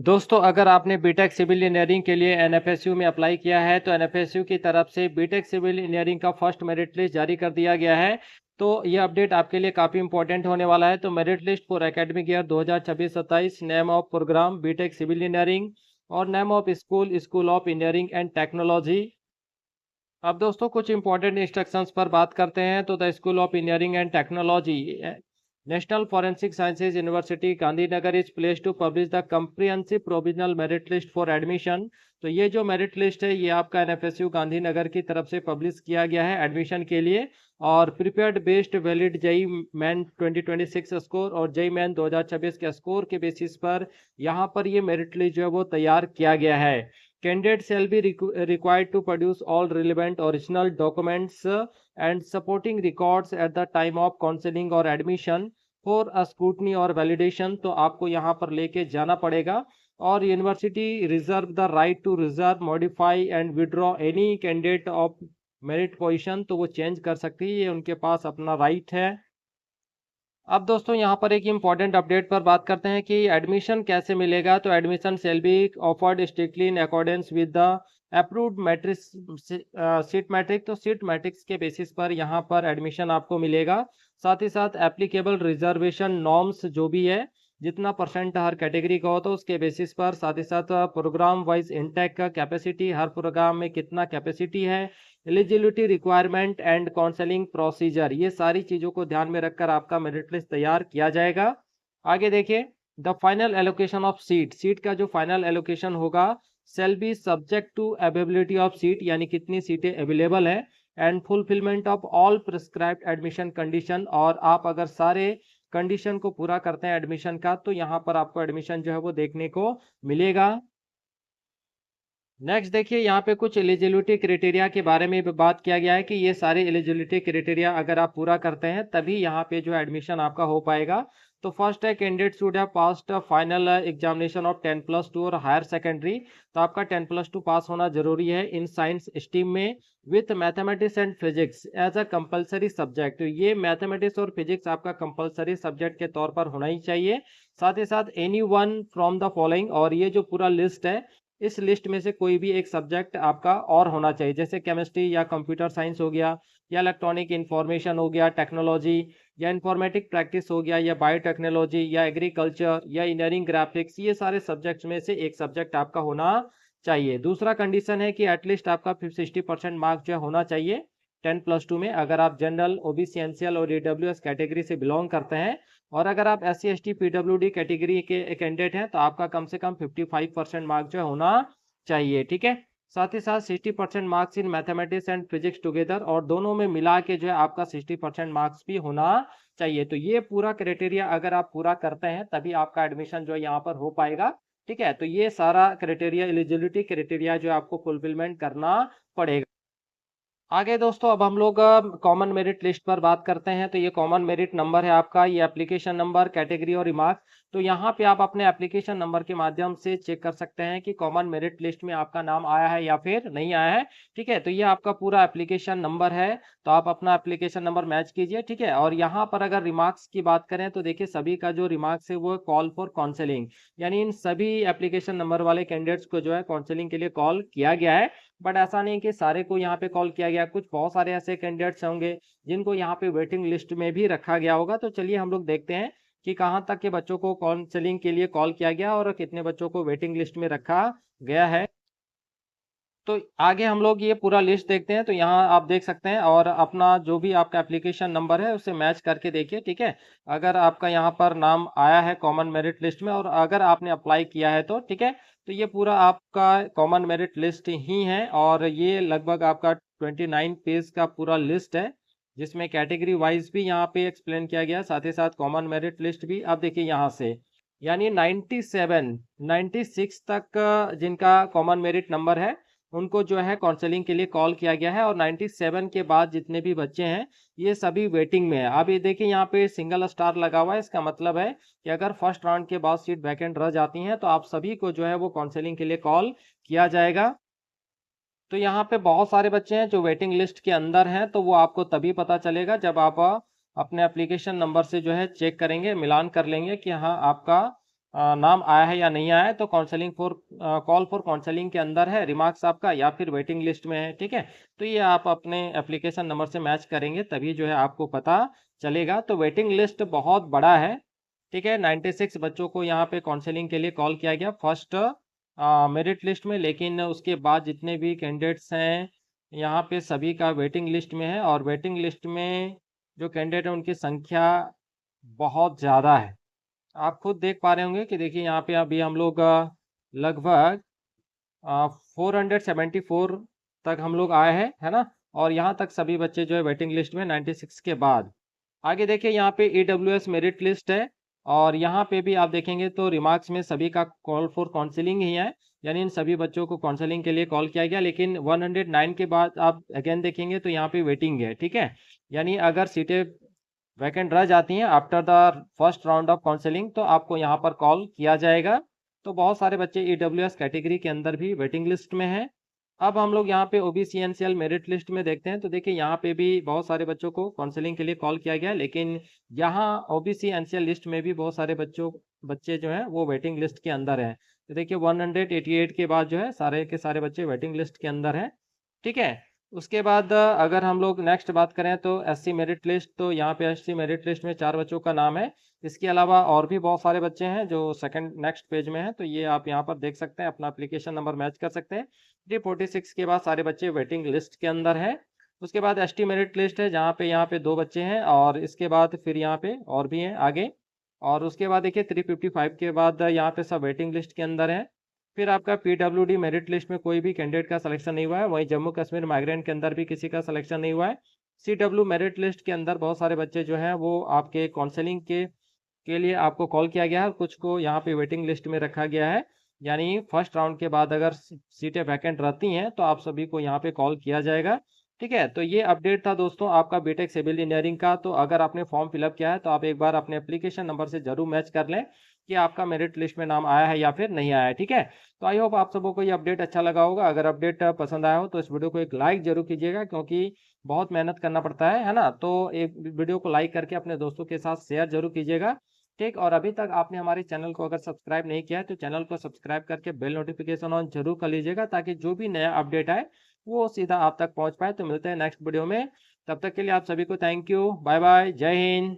दोस्तों, अगर आपने बीटेक सिविल इंजीनियरिंग के लिए एनएफएसयू में अप्लाई किया है, तो एनएफएसयू की तरफ से बीटेक सिविल इंजीनियरिंग का फर्स्ट मेरिट लिस्ट जारी कर दिया गया है। तो ये अपडेट आपके लिए काफ़ी इंपॉर्टेंट होने वाला है। तो merit list for academic year 2026-27, name of programme BTech civil engineering और name of school school of engineering and technology. अब दोस्तों कुछ इंपॉर्टेंट इंस्ट्रक्शंस पर बात करते हैं। तो the school of engineering and technology national forensic sciences university Gandhinagar is place to publish the comprehensive provisional merit list for admission. तो ये जो मेरिट लिस्ट है ये आपका एनएफएसयू गांधीनगर की तरफ से पब्लिश किया गया है एडमिशन के लिए। और prepared based valid JEE main 2026 score और जेई मैन 2026 के स्कोर के बेसिस पर यहाँ पर ये मेरिट लिस्ट जो है वो तैयार किया गया है। Candidate shall be required to produce all relevant original documents and supporting records at the time of counseling or admission for a scrutiny or validation। तो आपको यहाँ पर लेके जाना पड़ेगा। और university reserve the right to reserve modify and withdraw any candidate of merit position. तो वो चेंज कर सकती है, ये उनके पास अपना राइट है। अब दोस्तों यहाँ पर एक इम्पॉर्टेंट अपडेट पर बात करते हैं कि एडमिशन कैसे मिलेगा। तो admission shall be offered strictly in accordance with the approved matrix seat matrix. तो सीट मैट्रिक्स के बेसिस पर यहाँ पर एडमिशन आपको मिलेगा। साथ ही साथ एप्लीकेबल रिजर्वेशन नॉर्म्स जो भी है, जितना परसेंट हर कैटेगरी का हो तो उसके बेसिस पर, साथ ही साथ प्रोग्राम वाइज इंटेक का कैपेसिटी, हर प्रोग्राम में कितना कैपेसिटी है, eligibility requirement and counselling procedure, ये सारी चीज़ों को ध्यान में रखकर आपका मेरिट लिस्ट तैयार किया जाएगा। आगे देखिए, the final allocation of seat. Seat का जो फाइनल एलोकेशन होगा shall be subject to availability of seat, यानी कितनी सीटें अवेलेबल है, and fulfilment of all prescribed admission condition. और आप अगर सारे कंडीशन को पूरा करते हैं एडमिशन का, तो यहाँ पर आपको एडमिशन जो है वो देखने को मिलेगा। नेक्स्ट देखिए, यहाँ पे कुछ एलिजिबिलिटी क्राइटेरिया के बारे में भी बात किया गया है कि ये सारे एलिजिबिलिटी क्राइटेरिया अगर आप पूरा करते हैं तभी यहाँ पे जो एडमिशन आपका हो पाएगा। तो फर्स्ट है, candidate should have passed final examination of 10+2 और हायर सेकेंडरी। तो आपका 10+2 पास होना जरूरी है इन साइंस स्ट्रीम में, with mathematics and physics as a compulsory subject. तो ये मैथमेटिक्स और फिजिक्स आपका कंपलसरी सब्जेक्ट के तौर पर होना ही चाहिए। साथ ही साथ any one from the following, और ये जो पूरा लिस्ट है इस लिस्ट में से कोई भी एक सब्जेक्ट आपका और होना चाहिए, जैसे केमिस्ट्री या कंप्यूटर साइंस हो गया, या इलेक्ट्रॉनिक इंफॉर्मेशन हो गया, टेक्नोलॉजी या इंफॉर्मेटिक प्रैक्टिस हो गया, या बायोटेक्नोलॉजी या एग्रीकल्चर या इंजीनियरिंग ग्राफिक्स, ये सारे सब्जेक्ट्स में से एक सब्जेक्ट आपका होना चाहिए। दूसरा कंडीशन है कि एटलीस्ट आपका 60% मार्क्स जो होना चाहिए 10+2 में, अगर आप जनरल, ओबीसी, एनसीएल और ईडब्ल्यूएस कैटेगरी से बिलोंग करते हैं। और अगर आप एससी एसटी पीडब्ल्यूडी कैटेगरी के कैंडिडेट हैं तो आपका कम से कम 55% मार्क्स जो होना चाहिए, ठीक है। साथ ही साथ 60% marks in mathematics and physics together, और दोनों में मिला के जो है आपका 60% मार्क्स भी होना चाहिए। तो ये पूरा क्राइटेरिया अगर आप पूरा करते हैं तभी आपका एडमिशन जो है यहाँ पर हो पाएगा, ठीक है। तो ये सारा क्राइटेरिया, एलिजिबिलिटी क्राइटेरिया जो आपको फुलफिलमेंट करना पड़ेगा। आगे दोस्तों अब हम लोग कॉमन मेरिट लिस्ट पर बात करते हैं। तो ये कॉमन मेरिट नंबर है आपका, ये एप्लीकेशन नंबर, कैटेगरी और रिमार्क्स। तो यहाँ पे आप अपने एप्लीकेशन नंबर के माध्यम से चेक कर सकते हैं कि कॉमन मेरिट लिस्ट में आपका नाम आया है या फिर नहीं आया है, ठीक है। तो ये आपका पूरा एप्लीकेशन नंबर है, तो आप अपना एप्लीकेशन नंबर मैच कीजिए, ठीक है। और यहाँ पर अगर रिमार्क्स की बात करें तो देखिए सभी का जो रिमार्क्स है वो कॉल फॉर काउंसलिंग, यानी इन सभी एप्लीकेशन नंबर वाले कैंडिडेट्स को जो है काउंसलिंग के लिए कॉल किया गया है। बट ऐसा नहीं कि सारे को यहाँ पे कॉल किया गया, कुछ बहुत सारे ऐसे कैंडिडेट्स होंगे जिनको यहाँ पे वेटिंग लिस्ट में भी रखा गया होगा। तो चलिए हम लोग देखते हैं कि कहाँ तक के बच्चों को काउंसलिंग के लिए कॉल किया गया और कितने बच्चों को वेटिंग लिस्ट में रखा गया है। तो आगे हम लोग ये पूरा लिस्ट देखते हैं। तो यहाँ आप देख सकते हैं, और अपना जो भी आपका एप्लीकेशन नंबर है उसे मैच करके देखिए, ठीक है। अगर आपका यहाँ पर नाम आया है कॉमन मेरिट लिस्ट में और अगर आपने अप्लाई किया है तो ठीक है, तो ये पूरा आपका कॉमन मेरिट लिस्ट ही है। और ये लगभग आपका 29 पेज का पूरा लिस्ट है, जिसमें कैटेगरी वाइज भी यहाँ पे एक्सप्लेन किया गया, साथ ही साथ कॉमन मेरिट लिस्ट भी। अब देखिए यहाँ से, यानी 96 तक जिनका कॉमन मेरिट नंबर है उनको जो है काउंसलिंग के लिए कॉल किया गया है। और 97 के बाद जितने भी बच्चे हैं ये सभी वेटिंग में है। अब ये देखिए यहाँ पे सिंगल स्टार लगा हुआ है, इसका मतलब है कि अगर फर्स्ट राउंड के बाद सीट वैकेंट रह जाती हैं तो आप सभी को जो है वो काउंसलिंग के लिए कॉल किया जाएगा। तो यहाँ पे बहुत सारे बच्चे हैं जो वेटिंग लिस्ट के अंदर हैं, तो वो आपको तभी पता चलेगा जब आप अपने एप्लीकेशन नंबर से जो है चेक करेंगे, मिलान कर लेंगे कि हाँ आपका नाम आया है या नहीं आया है, तो counselling for call for counselling के अंदर है रिमार्क्स आपका, या फिर वेटिंग लिस्ट में है, ठीक है। तो ये आप अपने एप्लीकेशन नंबर से मैच करेंगे तभी जो है आपको पता चलेगा। तो वेटिंग लिस्ट बहुत बड़ा है, ठीक है। 96 बच्चों को यहाँ पे काउंसलिंग के लिए कॉल किया गया फर्स्ट मेरिट लिस्ट में, लेकिन उसके बाद जितने भी कैंडिडेट्स हैं यहाँ पे सभी का वेटिंग लिस्ट में है, और वेटिंग लिस्ट में जो कैंडिडेट है उनकी संख्या बहुत ज़्यादा है। आप खुद देख पा रहे होंगे कि देखिए यहाँ पे अभी हम लोग लगभग 474 तक हम लोग आए हैं, है ना। और यहाँ तक सभी बच्चे जो है वेटिंग लिस्ट में 96 के बाद। आगे देखिए यहाँ पे EWS मेरिट लिस्ट है, और यहाँ पे भी आप देखेंगे तो रिमार्क्स में सभी का कॉल फॉर काउंसलिंग ही है, यानी इन सभी बच्चों को काउंसलिंग के लिए कॉल किया गया। लेकिन 109 के बाद आप अगेन देखेंगे तो यहाँ पे वेटिंग है, ठीक है। यानी अगर सीटें वैकेंट रह जाती हैं after the first round of counselling, तो आपको यहाँ पर कॉल किया जाएगा। तो बहुत सारे बच्चे EWS कैटेगरी के अंदर भी वेटिंग लिस्ट में हैं। अब हम लोग यहाँ पे OBC NCL मेरिट लिस्ट में देखते हैं, तो देखिए यहाँ पे भी बहुत सारे बच्चों को काउंसलिंग के लिए कॉल किया गया, लेकिन यहाँ OBC NCL लिस्ट में भी बहुत सारे बच्चे जो हैं वो वेटिंग लिस्ट के अंदर हैं। तो देखिए 188 के बाद जो है सारे के सारे बच्चे वेटिंग लिस्ट के अंदर हैं, ठीक है। उसके बाद अगर हम लोग नेक्स्ट बात करें तो SC मेरिट लिस्ट, तो यहाँ पे SC मेरिट लिस्ट में 4 बच्चों का नाम है। इसके अलावा और भी बहुत सारे बच्चे हैं जो सेकंड नेक्स्ट पेज में हैं, तो ये आप यहाँ पर देख सकते हैं, अपना एप्लीकेशन नंबर मैच कर सकते हैं। जी 46 के बाद सारे बच्चे वेटिंग लिस्ट के अंदर है। उसके बाद ST मेरिट लिस्ट है, जहाँ पे यहाँ पे 2 बच्चे हैं, और इसके बाद फिर यहाँ पे और भी हैं आगे। और उसके बाद देखिए 355 के बाद यहाँ पे सब वेटिंग लिस्ट के अंदर है। फिर आपका PWD मेरिट लिस्ट में कोई भी कैंडिडेट का सिलेक्शन नहीं हुआ है, वहीं जम्मू कश्मीर माइग्रेंट के अंदर भी किसी का सिलेक्शन नहीं हुआ है। CW मेरिट लिस्ट के अंदर बहुत सारे बच्चे जो हैं वो आपके काउंसलिंग के लिए आपको कॉल किया गया है, कुछ को यहाँ पे वेटिंग लिस्ट में रखा गया है। यानी फर्स्ट राउंड के बाद अगर सीटें वैकेंट रहती हैं तो आप सभी को यहाँ पे कॉल किया जाएगा, ठीक है। तो ये अपडेट था दोस्तों आपका बीटेक सिविल इंजीनियरिंग का। तो अगर आपने फॉर्म फिलअप किया है तो आप एक बार अपने एप्लीकेशन नंबर से जरूर मैच कर लें कि आपका मेरिट लिस्ट में नाम आया है या फिर नहीं आया है, ठीक है। तो आई होप आप सबको ये अपडेट अच्छा लगा होगा। अगर अपडेट पसंद आया हो तो इस वीडियो को एक लाइक जरूर कीजिएगा, क्योंकि बहुत मेहनत करना पड़ता है ना। तो एक वीडियो को लाइक करके अपने दोस्तों के साथ शेयर जरूर कीजिएगा, ठीक। और अभी तक आपने हमारे चैनल को अगर सब्सक्राइब नहीं किया है तो चैनल को सब्सक्राइब करके बेल नोटिफिकेशन ऑन जरूर कर लीजिएगा, ताकि जो भी नया अपडेट आए वो सीधा आप तक पहुंच पाए। तो मिलते हैं नेक्स्ट वीडियो में, तब तक के लिए आप सभी को थैंक यू, बाय बाय, जय हिंद।